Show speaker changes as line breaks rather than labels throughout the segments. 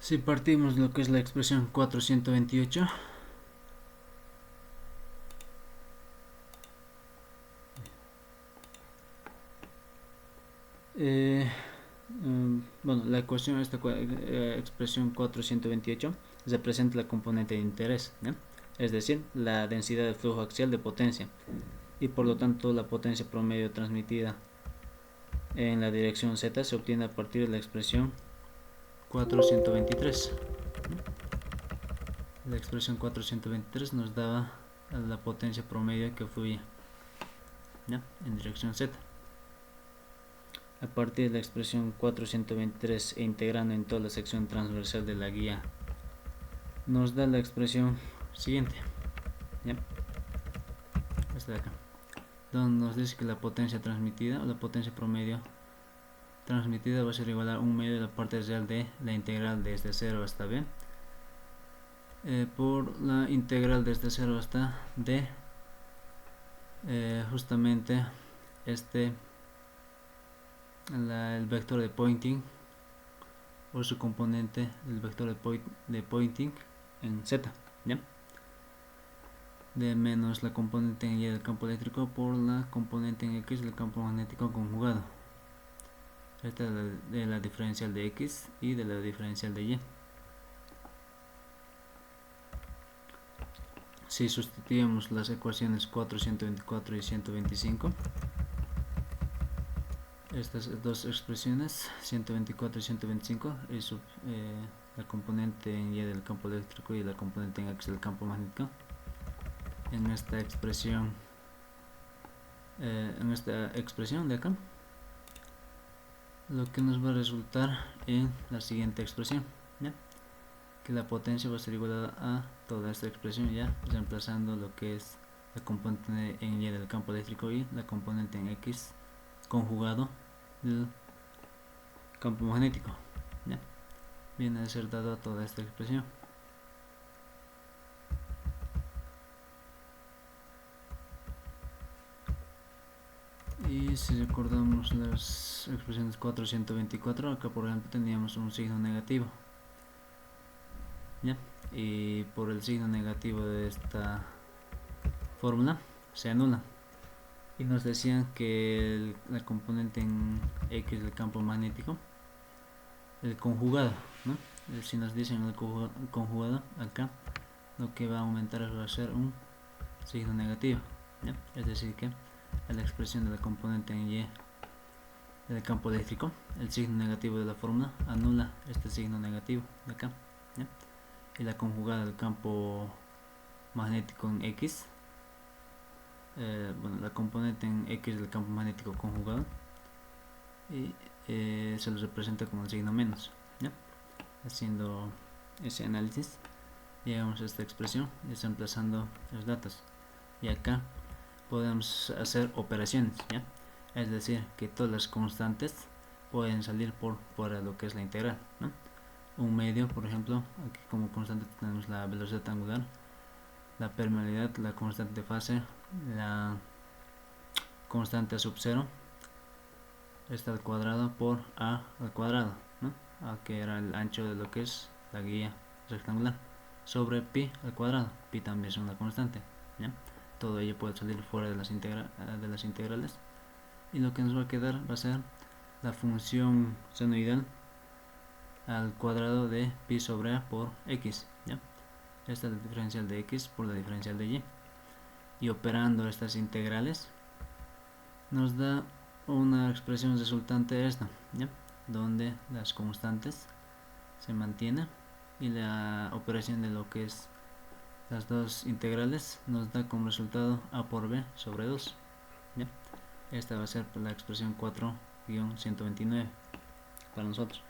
Si partimos lo que es la expresión 428, bueno, la ecuación, expresión 428 representa la componente de interés, ¿no? Es decir, la densidad del flujo axial de potencia, y por lo tanto la potencia promedio transmitida en la dirección z se obtiene a partir de la expresión 423. La expresión 423 nos daba la potencia promedio que fluye, ¿no?, en dirección z. A partir de la expresión 423 e integrando en toda la sección transversal de la guía, nos da la expresión siguiente, ¿ya? Esta de acá, donde nos dice que la potencia transmitida, o la potencia promedio transmitida, va a ser igual a 1 medio de la parte real de la integral desde 0 hasta b, por la integral desde 0 hasta d, justamente el vector de Poynting, o su componente del vector de Poynting en z, ¿ya? De menos la componente en y del campo eléctrico por la componente en x del campo magnético conjugado. Esta es de la diferencial de x y de la diferencial de y. Si sustituimos las ecuaciones 4, 124 y 125, estas dos expresiones, 124 y 125, es la componente en y del campo eléctrico y la componente en x del campo magnético, en esta expresión de acá, lo que nos va a resultar en la siguiente expresión, ¿ya? Que la potencia va a ser igual a toda esta expresión, ya reemplazando lo que es la componente en y del campo eléctrico y la componente en x conjugado del campo magnético, ¿ya? Viene a ser dado a toda esta expresión. Y si recordamos las expresiones 424, acá por ejemplo teníamos un signo negativo, ¿ya? Y por el signo negativo de esta fórmula se anula, y nos decían que la componente en x del campo magnético, el conjugado, ¿no? Si nos dicen el conjugado, acá lo que va a aumentar va a ser un signo negativo, ¿ya? Es decir que a la expresión de la componente en y del campo eléctrico, el signo negativo de la fórmula anula este signo negativo de acá, ¿ya? Y la conjugada del campo magnético en x, bueno, la componente en x del campo magnético conjugado, y se lo representa como el signo menos, ¿ya? Haciendo ese análisis llegamos a esta expresión reemplazando los datos, y acá podemos hacer operaciones, ¿ya? Es decir, que todas las constantes pueden salir por fuera de lo que es la integral, ¿no? Un medio, por ejemplo, aquí como constante tenemos la velocidad angular, la permeabilidad, la constante de fase, la constante a sub 0, está al cuadrado por a al cuadrado, ¿no? A, que era el ancho de lo que es la guía rectangular, sobre pi al cuadrado. Pi también es una constante, ¿ya? Todo ello puede salir fuera de las integrales, y lo que nos va a quedar va a ser la función senoidal al cuadrado de pi sobre a por x, ¿ya? Esta es la diferencial de x por la diferencial de y, y operando estas integrales nos da una expresión resultante de esta, ¿ya? Donde las constantes se mantienen y la operación de lo que es las dos integrales nos da como resultado a por b sobre 2, ¿ya? Esta va a ser la expresión 4-129 para nosotros.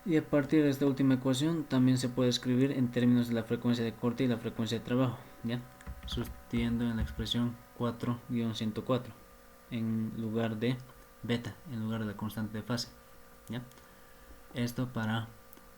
Y a partir de esta última ecuación también se puede escribir en términos de la frecuencia de corte y la frecuencia de trabajo, ¿ya? Sustituyendo en la expresión 4-104 en lugar de beta, en lugar de la constante de fase, ¿ya? Esto para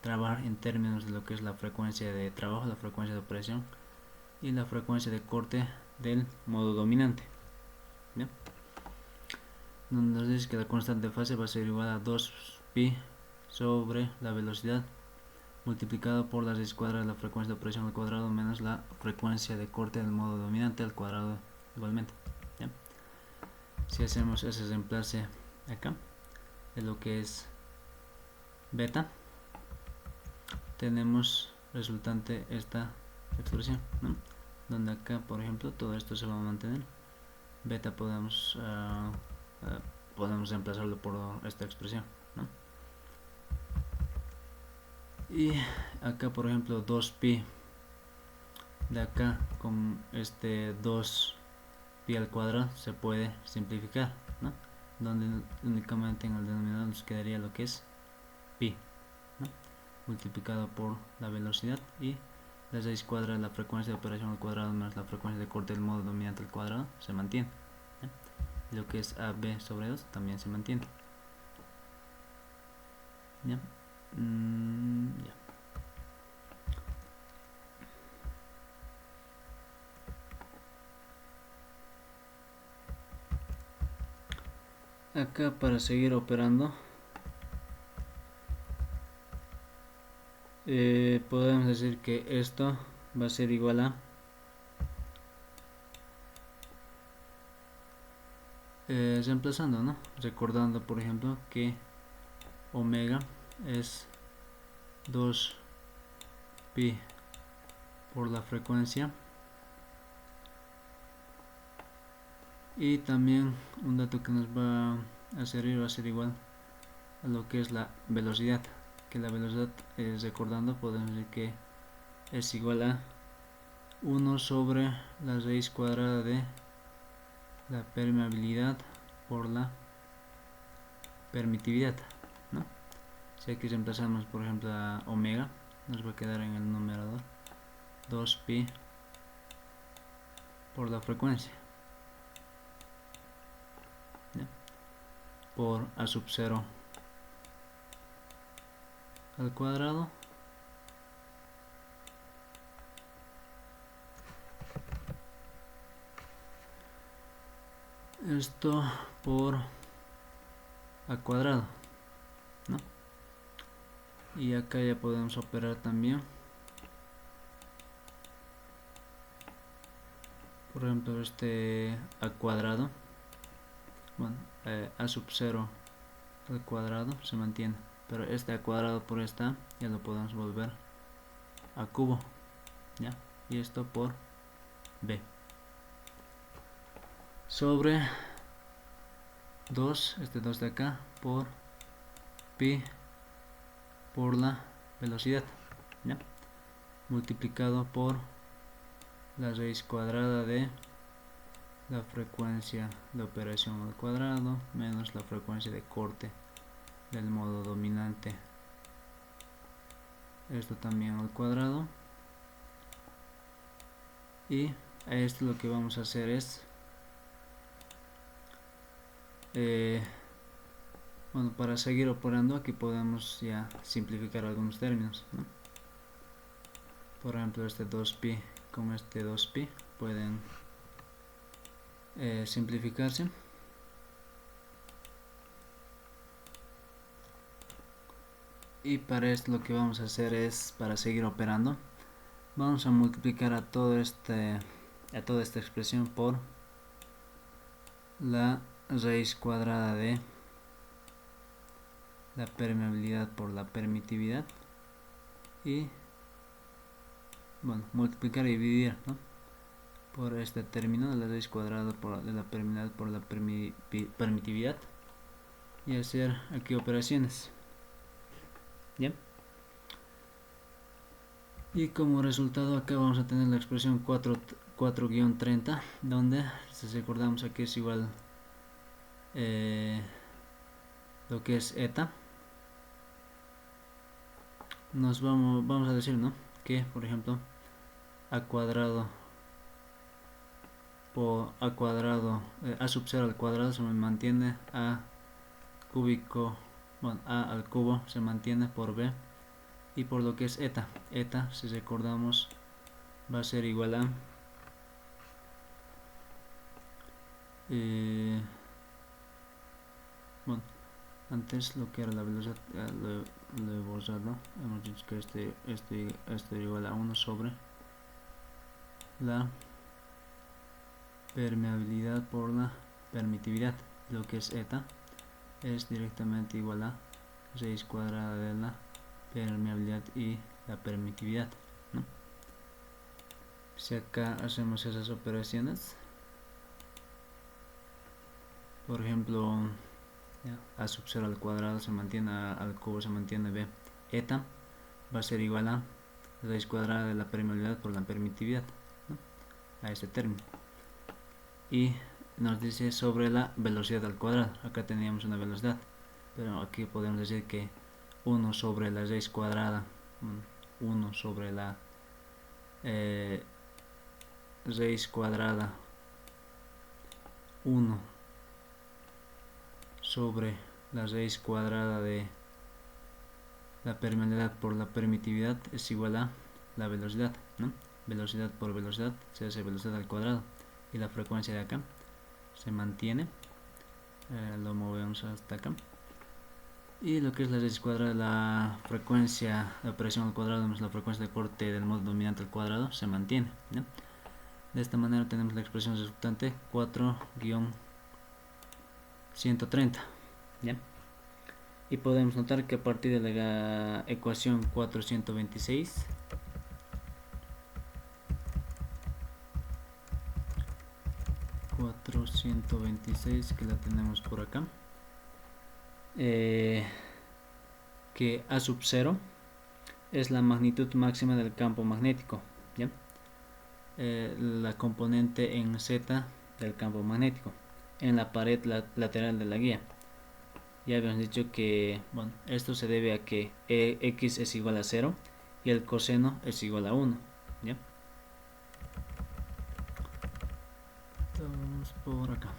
trabajar en términos de lo que es la frecuencia de trabajo, la frecuencia de operación y la frecuencia de corte del modo dominante, ¿ya? Donde nos dice que la constante de fase va a ser igual a 2 pi sobre la velocidad multiplicado por la raíz cuadrada de la frecuencia de operación al cuadrado menos la frecuencia de corte del modo dominante al cuadrado igualmente. ¿Ya? Si hacemos ese reemplace acá de lo que es beta, tenemos resultante esta expresión, ¿no? Donde acá, por ejemplo, todo esto se va a mantener. Beta podemos reemplazarlo por esta expresión, ¿no? Y acá, por ejemplo, 2pi de acá con este 2pi al cuadrado se puede simplificar, ¿no? Donde únicamente en el denominador nos quedaría lo que es pi, ¿no? Multiplicado por la velocidad y la raíz cuadrada de la frecuencia de operación al cuadrado más la frecuencia de corte del modo dominante al cuadrado se mantiene, ¿ya? Y lo que es AB sobre 2 también se mantiene, ¿ya? Ya. Acá para seguir operando podemos decir que esto va a ser igual a reemplazando, ¿no? Recordando, por ejemplo, que omega es 2pi por la frecuencia, y también un dato que nos va a servir va a ser igual a lo que es la velocidad, que la velocidad, recordando, podemos decir que es igual a 1 sobre la raíz cuadrada de la permeabilidad por la permitividad, ¿no? Si aquí reemplazamos, por ejemplo, a omega, nos va a quedar en el numerador 2pi por la frecuencia, ¿ya? Por a sub 0 al cuadrado esto por a cuadrado, ¿no? Y acá ya podemos operar también, por ejemplo, este a cuadrado, bueno, a sub 0 al cuadrado se mantiene, pero este a cuadrado por esta ya lo podemos volver a cubo, ¿ya? Y esto por b sobre 2, este 2 de acá, por pi por la velocidad, ¿ya? Multiplicado por la raíz cuadrada de la frecuencia de operación al cuadrado menos la frecuencia de corte del modo dominante, esto también al cuadrado. Y a esto lo que vamos a hacer es bueno, para seguir operando aquí podemos ya simplificar algunos términos, ¿no? Por ejemplo, este 2pi con este 2pi pueden simplificarse, y para esto lo que vamos a hacer es, para seguir operando, vamos a multiplicar a toda esta expresión por la raíz cuadrada de la permeabilidad por la permitividad, y bueno, multiplicar y dividir, ¿no? Por este término de la raíz cuadrada de la permeabilidad por la permitividad, y hacer aquí operaciones, ¿ya? Y como resultado acá vamos a tener la expresión 4-30, donde, si recordamos, aquí es igual lo que es eta. Vamos a decir, ¿no?, que por ejemplo a cuadrado por a cuadrado, a sub 0 al cuadrado se mantiene, a cúbico, bueno, a al cubo se mantiene por b, y por lo que es eta, si recordamos, va a ser igual a bueno, Antes lo que era la velocidad lo he borrado. Hemos dicho que esto igual a 1 sobre la permeabilidad por la permitividad. Lo que es eta es directamente igual a raíz cuadrada de la permeabilidad y la permitividad, ¿no? Si acá hacemos esas operaciones, por ejemplo, a sub 0 al cuadrado se mantiene, al cubo se mantiene b, eta va a ser igual a raíz cuadrada de la permeabilidad por la permitividad, ¿no? A este término. Y nos dice sobre la velocidad al cuadrado. Acá teníamos una velocidad, pero aquí podemos decir que 1 sobre la raíz cuadrada, 1 sobre la raíz cuadrada 1 sobre la raíz cuadrada de la permeabilidad por la permitividad es igual a la velocidad, ¿no? Velocidad por velocidad se hace velocidad al cuadrado, y la frecuencia de acá se mantiene, lo movemos hasta acá, y lo que es la raíz cuadrada de la frecuencia de operación al cuadrado más la frecuencia de corte del modo dominante al cuadrado se mantiene, ¿no? De esta manera tenemos la expresión resultante 4-130, ¿ya? Y podemos notar que a partir de la ecuación 426 que la tenemos por acá, que A sub 0 es la magnitud máxima del campo magnético, ¿ya? La componente en Z del campo magnético en la pared lateral de la guía. Ya habíamos dicho que, bueno, esto se debe a que x es igual a 0 y el coseno es igual a 1, ¿ya? Estamos por acá.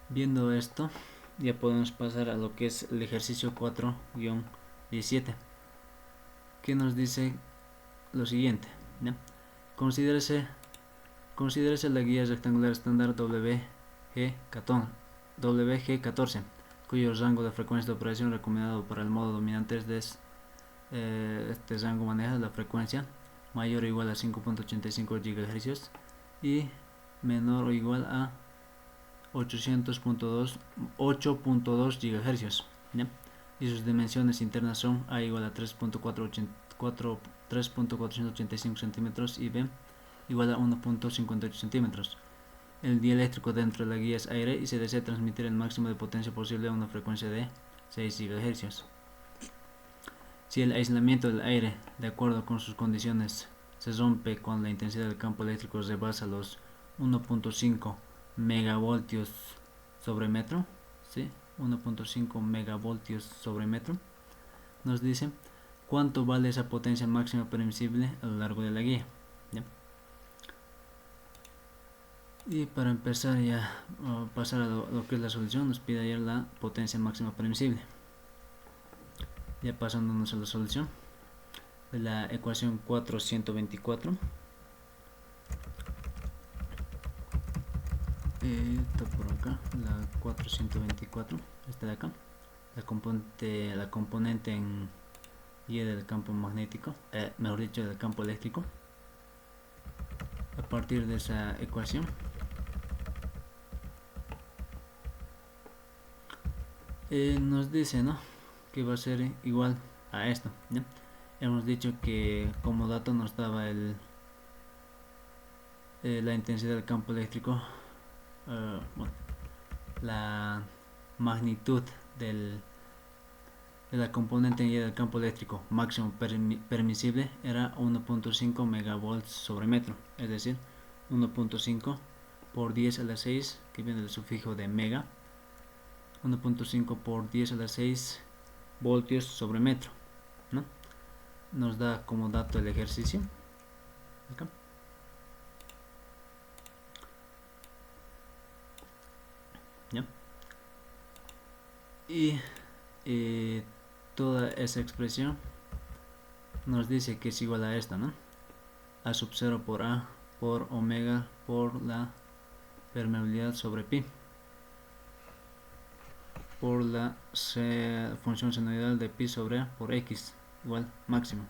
Viendo esto, ya podemos pasar a lo que es el ejercicio 4-17, que nos dice lo siguiente, ¿ya? Considérese la guía rectangular estándar WG14, cuyo rango de frecuencia de operación recomendado para el modo dominante es de este rango maneja la frecuencia mayor o igual a 5.85 GHz y menor o igual a 8.2 GHz, ¿ya? Y sus dimensiones internas son A igual a 3.485 centímetros y B igual a 1.58 centímetros. El dieléctrico dentro de la guía es aire y se desea transmitir el máximo de potencia posible a una frecuencia de 6 GHz. Si el aislamiento del aire, de acuerdo con sus condiciones, se rompe cuando la intensidad del campo eléctrico rebasa los 1.5 megavoltios sobre metro, ¿sí? 1.5 megavoltios sobre metro, nos dice cuánto vale esa potencia máxima permisible a lo largo de la guía, ¿ya? Y para empezar ya a pasar a lo que es la solución, nos pide ayer la potencia máxima permisible. Ya pasándonos a la solución de la ecuación 424, está por acá, la 424, esta de acá, la componente en Y del campo magnético, mejor dicho del campo eléctrico. A partir de esa ecuación nos dice, ¿no?, que va a ser igual a esto, ¿ya? Hemos dicho que como dato nos daba la intensidad del campo eléctrico, bueno, la magnitud de la componente en Y del campo eléctrico máximo permisible era 1.5 megavolts sobre metro, es decir, 1.5 por 10 a la 6, que viene del sufijo de mega, 1.5 por 10 a la 6 voltios sobre metro, ¿no? Nos da como dato el ejercicio acá. ¿Ya? Y toda esa expresión nos dice que es igual a esta, ¿no? A sub 0 por A por omega por la permeabilidad sobre pi. por la función senoidal de pi sobre a por x igual máximo.